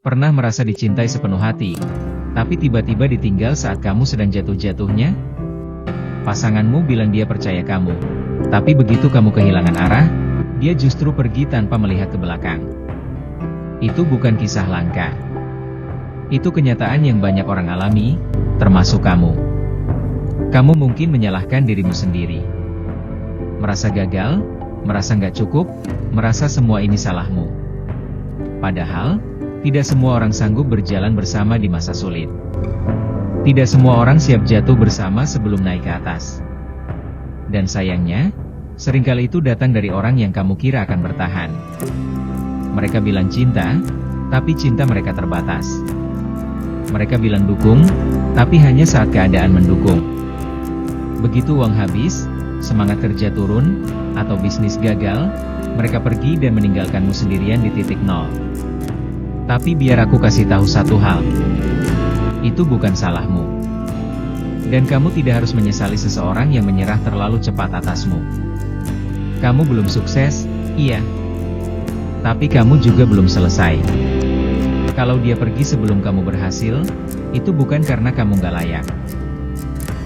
Pernah merasa dicintai sepenuh hati, tapi tiba-tiba ditinggal saat kamu sedang jatuh-jatuhnya? Pasanganmu bilang dia percaya kamu, tapi begitu kamu kehilangan arah, dia justru pergi tanpa melihat ke belakang. Itu bukan kisah langka. Itu kenyataan yang banyak orang alami, termasuk kamu. Kamu mungkin menyalahkan dirimu sendiri. Merasa gagal, merasa nggak cukup, merasa semua ini salahmu. Padahal, tidak semua orang sanggup berjalan bersama di masa sulit. Tidak semua orang siap jatuh bersama sebelum naik ke atas. Dan sayangnya, seringkali itu datang dari orang yang kamu kira akan bertahan. Mereka bilang cinta, tapi cinta mereka terbatas. Mereka bilang dukung, tapi hanya saat keadaan mendukung. Begitu uang habis, semangat kerja turun, atau bisnis gagal, mereka pergi dan meninggalkanmu sendirian di titik nol. Tapi biar aku kasih tahu satu hal. Itu bukan salahmu. Dan kamu tidak harus menyesali seseorang yang menyerah terlalu cepat atasmu. Kamu belum sukses, iya. Tapi kamu juga belum selesai. Kalau dia pergi sebelum kamu berhasil, itu bukan karena kamu gak layak.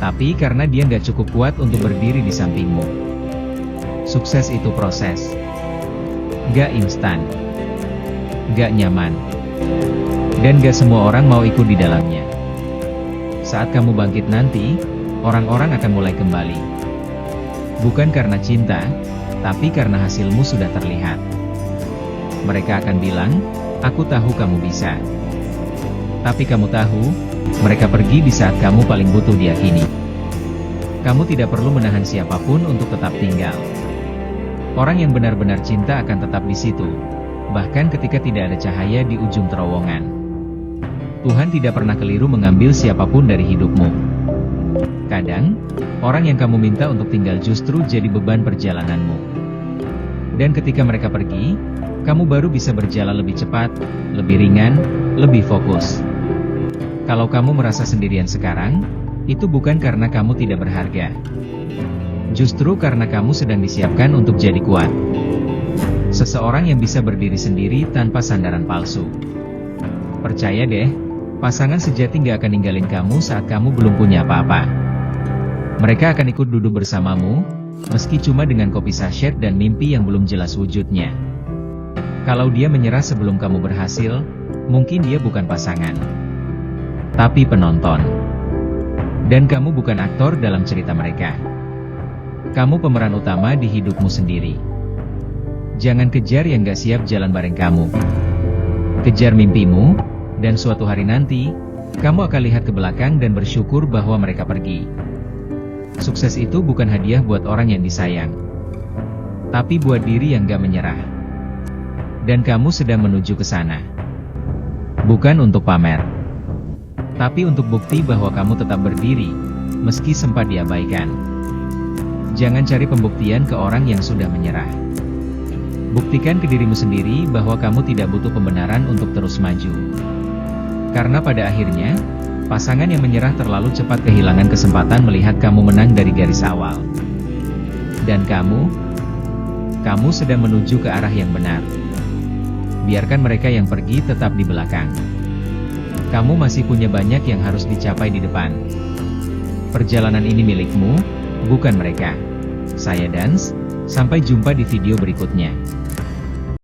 Tapi karena dia gak cukup kuat untuk berdiri di sampingmu. Sukses itu proses. Gak instan. Gak nyaman. Dan gak semua orang mau ikut di dalamnya. Saat kamu bangkit nanti, orang-orang akan mulai kembali. Bukan karena cinta, tapi karena hasilmu sudah terlihat. Mereka akan bilang, aku tahu kamu bisa. Tapi kamu tahu, mereka pergi di saat kamu paling butuh diyakini. Kamu tidak perlu menahan siapapun untuk tetap tinggal. Orang yang benar-benar cinta akan tetap di situ. Bahkan ketika tidak ada cahaya di ujung terowongan. Tuhan tidak pernah keliru mengambil siapapun dari hidupmu. Kadang, orang yang kamu minta untuk tinggal justru jadi beban perjalananmu. Dan ketika mereka pergi, kamu baru bisa berjalan lebih cepat, lebih ringan, lebih fokus. Kalau kamu merasa sendirian sekarang, itu bukan karena kamu tidak berharga. Justru karena kamu sedang disiapkan untuk jadi kuat. Seseorang yang bisa berdiri sendiri tanpa sandaran palsu. Percaya deh, pasangan sejati gak akan ninggalin kamu saat kamu belum punya apa-apa. Mereka akan ikut duduk bersamamu, meski cuma dengan kopi sachet dan mimpi yang belum jelas wujudnya. Kalau dia menyerah sebelum kamu berhasil, mungkin dia bukan pasangan, tapi penonton. Dan kamu bukan aktor dalam cerita mereka. Kamu pemeran utama di hidupmu sendiri. Jangan kejar yang gak siap jalan bareng kamu. Kejar mimpimu, dan suatu hari nanti, kamu akan lihat ke belakang dan bersyukur bahwa mereka pergi. Sukses itu bukan hadiah buat orang yang disayang, tapi buat diri yang gak menyerah. Dan kamu sedang menuju ke sana. Bukan untuk pamer, tapi untuk bukti bahwa kamu tetap berdiri, meski sempat diabaikan. Jangan cari pembuktian ke orang yang sudah menyerah. Buktikan ke dirimu sendiri bahwa kamu tidak butuh pembenaran untuk terus maju. Karena pada akhirnya, pasangan yang menyerah terlalu cepat kehilangan kesempatan melihat kamu menang dari garis awal. Dan kamu sedang menuju ke arah yang benar. Biarkan mereka yang pergi tetap di belakang. Kamu masih punya banyak yang harus dicapai di depan. Perjalanan ini milikmu, bukan mereka. Saya Dans, sampai jumpa di video berikutnya.